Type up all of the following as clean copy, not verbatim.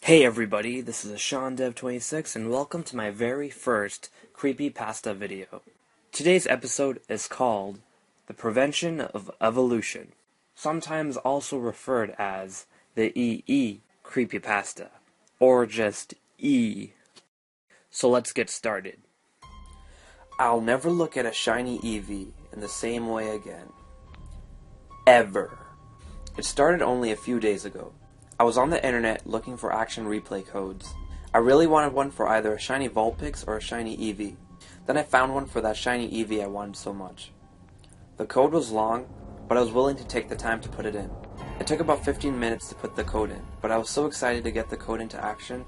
Hey everybody, this is SeanDev26 and welcome to my very first creepypasta video. Today's episode is called The Prevention of Evolution, sometimes also referred as the EE creepypasta, or just E. So let's get started. I'll never look at a shiny Eevee in the same way again. Ever. It started only a few days ago. I was on the internet looking for action replay codes. I really wanted one for either a shiny Vulpix or a shiny Eevee. Then I found one for that shiny Eevee I wanted so much. The code was long, but I was willing to take the time to put it in. It took about 15 minutes to put the code in, but I was so excited to get the code into action,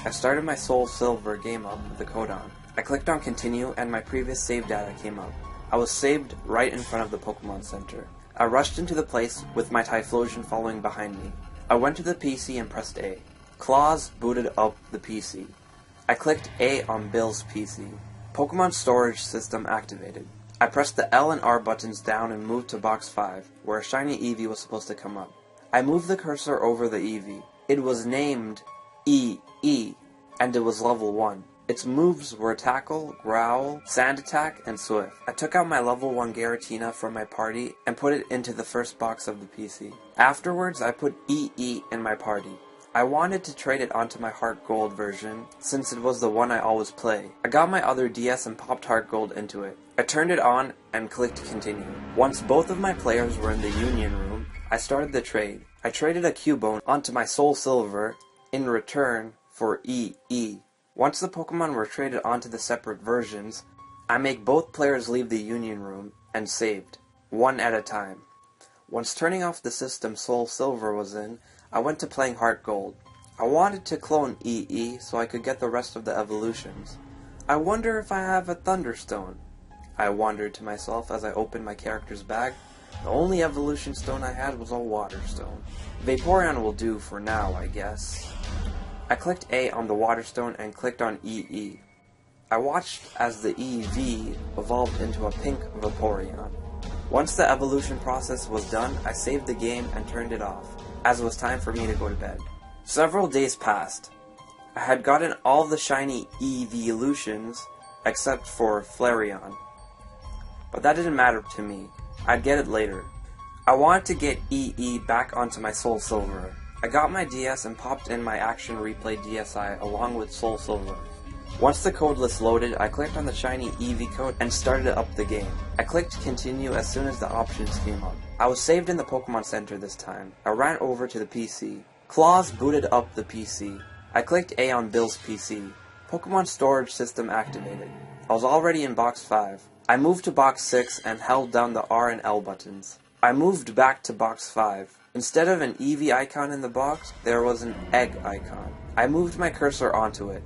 I started my Soul Silver game up with the code on. I clicked on continue and my previous save data came up. I was saved right in front of the Pokemon Center. I rushed into the place with my Typhlosion following behind me. I went to the PC and pressed A. Claws booted up the PC. I clicked A on Bill's PC. Pokemon storage system activated. I pressed the L and R buttons down and moved to box 5, where a shiny Eevee was supposed to come up. I moved the cursor over the Eevee. It was named EE, and it was level 1. Its moves were Tackle, Growl, Sand Attack, and Swift. I took out my level 1 Giratina from my party and put it into the first box of the PC. Afterwards, I put EE in my party. I wanted to trade it onto my Heart Gold version, since it was the one I always play. I got my other DS and popped Heart Gold into it. I turned it on and clicked continue. Once both of my players were in the Union Room, I started the trade. I traded a Cubone onto my Soul Silver in return for EE. Once the Pokemon were traded onto the separate versions, I make both players leave the Union Room and saved, one at a time. Once turning off the system Soul Silver was in, I went to playing Heart Gold. I wanted to clone EE so I could get the rest of the evolutions. I wonder if I have a Thunderstone. I wondered to myself as I opened my character's bag. The only evolution stone I had was a Water Stone. Vaporeon will do for now, I guess. I clicked A on the Water Stone and clicked on EE. I watched as the EV evolved into a pink Vaporeon. Once the evolution process was done, I saved the game and turned it off, as it was time for me to go to bed. Several days passed. I had gotten all the shiny evolutions except for Flareon. But that didn't matter to me. I'd get it later. I wanted to get EE back onto my Soul Silver. I got my DS and popped in my Action Replay DSi along with Soul Silver. Once the code list loaded, I clicked on the shiny Eevee code and started up the game. I clicked continue as soon as the options came up. I was saved in the Pokemon Center this time. I ran over to the PC. Claws booted up the PC. I clicked A on Bill's PC. Pokemon storage system activated. I was already in box 5. I moved to box 6 and held down the R and L buttons. I moved back to box 5. Instead of an Eevee icon in the box, there was an egg icon. I moved my cursor onto it.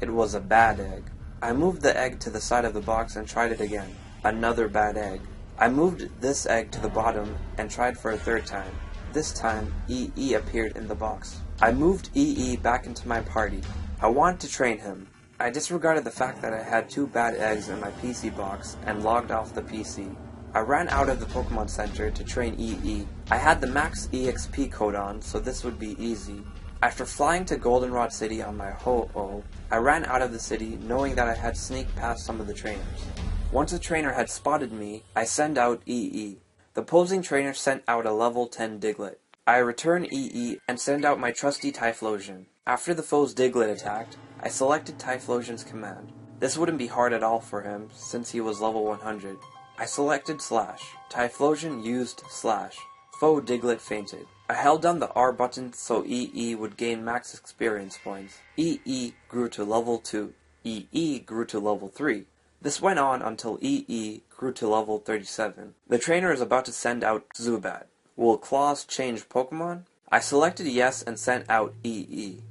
It was a bad egg. I moved the egg to the side of the box and tried it again. Another bad egg. I moved this egg to the bottom and tried for a third time. This time, EE appeared in the box. I moved EE back into my party. I wanted to train him. I disregarded the fact that I had 2 bad eggs in my PC box and logged off the PC. I ran out of the Pokemon Center to train EE. I had the max EXP code on, so this would be easy. After flying to Goldenrod City on my Ho-Oh, I ran out of the city knowing that I had sneaked past some of the trainers. Once a trainer had spotted me, I sent out EE. The opposing trainer sent out a level 10 Diglett. I returned EE and sent out my trusty Typhlosion. After the foe's Diglett attacked, I selected Typhlosion's command. This wouldn't be hard at all for him, since he was level 100. I selected Slash. Typhlosion used Slash. Foe Diglett fainted. I held down the R button so EE would gain max experience points. EE grew to level 2. EE grew to level 3. This went on until EE grew to level 37. The trainer is about to send out Zubat. Will Claws change Pokemon? I selected yes and sent out EE.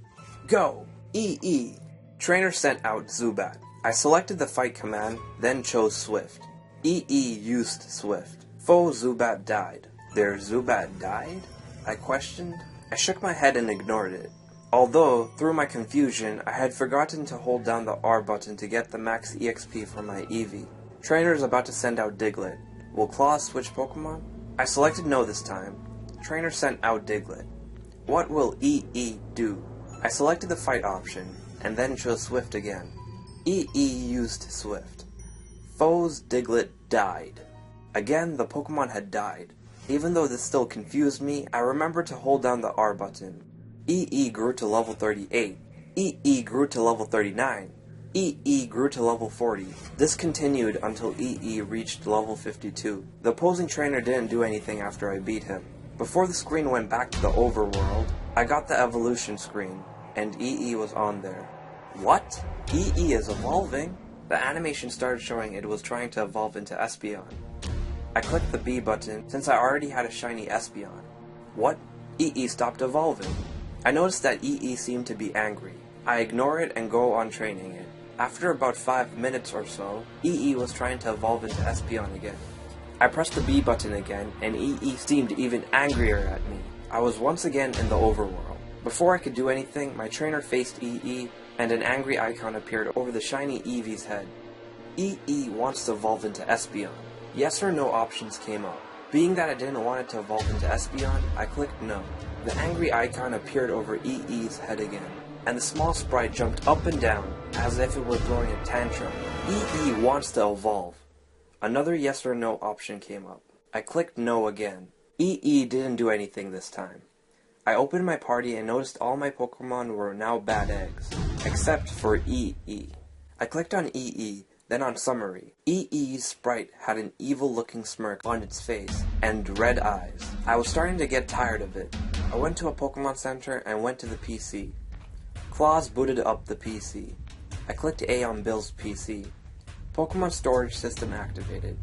Go! EE! Trainer sent out Zubat. I selected the fight command, then chose Swift. EE used Swift. Foe Zubat died. Their Zubat died? I questioned. I shook my head and ignored it. Although, through my confusion, I had forgotten to hold down the R button to get the max EXP from my Eevee. Trainer is about to send out Diglett. Will Claws switch Pokemon? I selected no this time. Trainer sent out Diglett. What will EE do? I selected the fight option, and then chose Swift again. EE used Swift. Foe's Diglett died. Again, the Pokemon had died. Even though this still confused me, I remembered to hold down the R button. EE grew to level 38. EE grew to level 39. EE grew to level 40. This continued until EE reached level 52. The opposing trainer didn't do anything after I beat him. Before the screen went back to the overworld, I got the evolution screen, and EE was on there. What? EE is evolving? The animation started showing it was trying to evolve into Espeon. I clicked the B button since I already had a shiny Espeon. What? EE stopped evolving. I noticed that EE seemed to be angry. I ignore it and go on training it. After about 5 minutes or so, EE was trying to evolve into Espeon again. I pressed the B button again, and EE seemed even angrier at me. I was once again in the overworld. Before I could do anything, my trainer faced EE, and an angry icon appeared over the shiny Eevee's head. EE wants to evolve into Espeon. Yes or no options came up. Being that I didn't want it to evolve into Espeon, I clicked no. The angry icon appeared over EE's head again, and the small sprite jumped up and down, as if it were throwing a tantrum. EE wants to evolve. Another yes or no option came up. I clicked no again. EE didn't do anything this time. I opened my party and noticed all my Pokemon were now bad eggs, except for EE. I clicked on EE, then on summary. EE's sprite had an evil-looking smirk on its face, and red eyes. I was starting to get tired of it. I went to a Pokemon Center and went to the PC. Claus booted up the PC. I clicked A on Bill's PC. Pokemon storage system activated.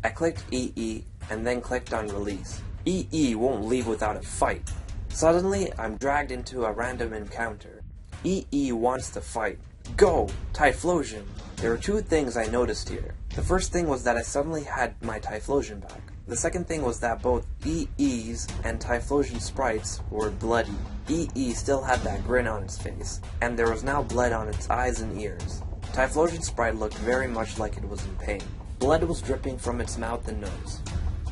I clicked EE, and then clicked on release. EE won't leave without a fight. Suddenly, I'm dragged into a random encounter. EE wants to fight. Go! Typhlosion! There were two things I noticed here. The first thing was that I suddenly had my Typhlosion back. The second thing was that both EE's and Typhlosion sprites were bloody. EE still had that grin on its face, and there was now blood on its eyes and ears. Typhlosion sprite looked very much like it was in pain. Blood was dripping from its mouth and nose.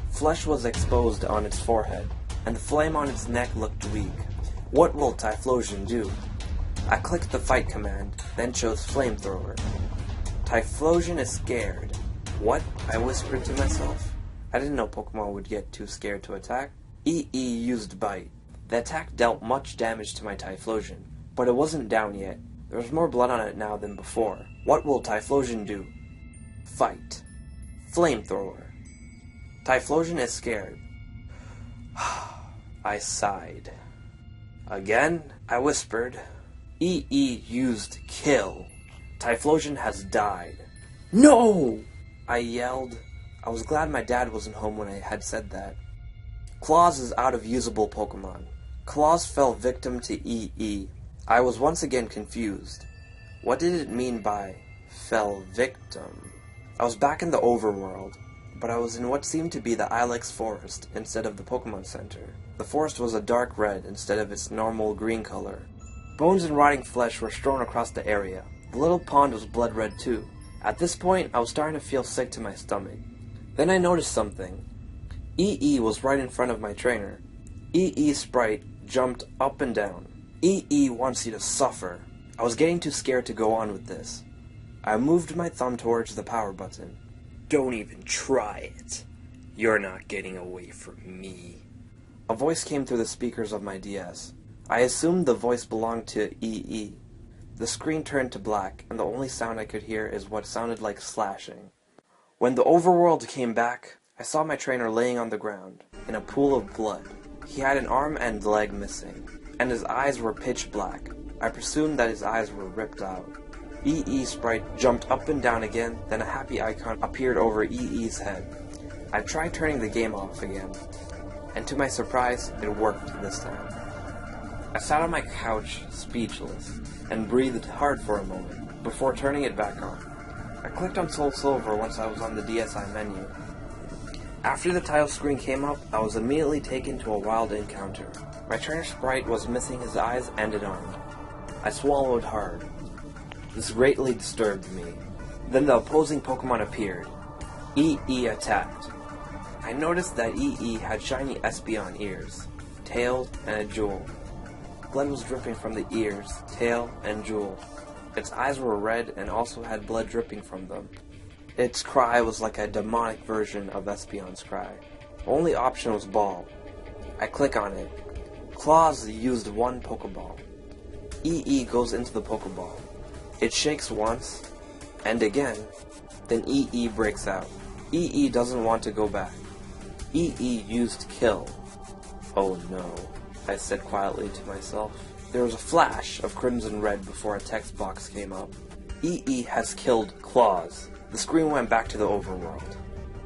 Flesh was exposed on its forehead, and the flame on its neck looked weak. What will Typhlosion do? I clicked the fight command, then chose Flamethrower. Typhlosion is scared. What? I whispered to myself. I didn't know Pokemon would get too scared to attack. EE used Bite. The attack dealt much damage to my Typhlosion, but it wasn't down yet. There was more blood on it now than before. What will Typhlosion do? Fight. Flamethrower. Typhlosion is scared. I sighed. Again, I whispered. EE used Kill. Typhlosion has died. No! I yelled. I was glad my dad wasn't home when I had said that. Claus is out of usable Pokemon. Claus fell victim to EE. I was once again confused. What did it mean by fell victim? I was back in the overworld, but I was in what seemed to be the Ilex Forest instead of the Pokemon Center. The forest was a dark red instead of its normal green color. Bones and rotting flesh were strewn across the area. The little pond was blood red too. At this point, I was starting to feel sick to my stomach. Then I noticed something. EE was right in front of my trainer. EE's sprite jumped up and down. EE wants you to suffer. I was getting too scared to go on with this. I moved my thumb towards the power button. Don't even try it. You're not getting away from me. A voice came through the speakers of my DS. I assumed the voice belonged to EE. The screen turned to black, and the only sound I could hear is what sounded like slashing. When the overworld came back, I saw my trainer laying on the ground, in a pool of blood. He had an arm and leg missing, and his eyes were pitch black. I presumed that his eyes were ripped out. EE's sprite jumped up and down again, then a happy icon appeared over EE's head. I tried turning the game off again, and to my surprise, it worked this time. I sat on my couch, speechless, and breathed hard for a moment, before turning it back on. I clicked on Soul Silver once I was on the DSi menu. After the title screen came up, I was immediately taken to a wild encounter. My trainer sprite was missing his eyes and an arm. I swallowed hard. This greatly disturbed me. Then the opposing Pokemon appeared. EE attacked. I noticed that EE had shiny Espeon ears, tail, and a jewel. Blood was dripping from the ears, tail, and jewel. Its eyes were red and also had blood dripping from them. Its cry was like a demonic version of Espion's cry. The only option was ball. I click on it. Claws used one Pokeball. EE goes into the Pokeball. It shakes once, and again, then EE breaks out. EE doesn't want to go back. EE used kill. Oh no, I said quietly to myself. There was a flash of crimson red before a text box came up. EE has killed Claws. The screen went back to the overworld.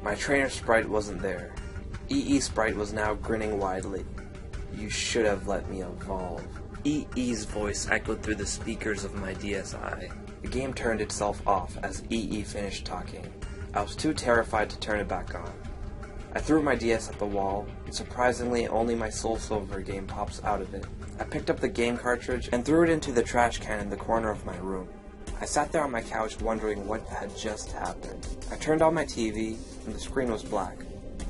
My trainer sprite wasn't there. EE sprite was now grinning widely. You should have let me evolve. EE's voice echoed through the speakers of my DSi. The game turned itself off as EE finished talking. I was too terrified to turn it back on. I threw my DS at the wall, and surprisingly only my Soul Silver game pops out of it. I picked up the game cartridge and threw it into the trash can in the corner of my room. I sat there on my couch wondering what had just happened. I turned on my TV, and the screen was black.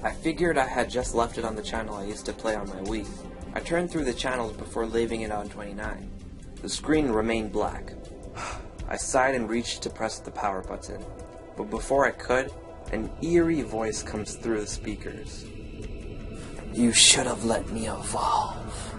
I figured I had just left it on the channel I used to play on my Wii. I turned through the channels before leaving it on 29. The screen remained black. I sighed and reached to press the power button, but before I could, an eerie voice comes through the speakers. You should have let me evolve.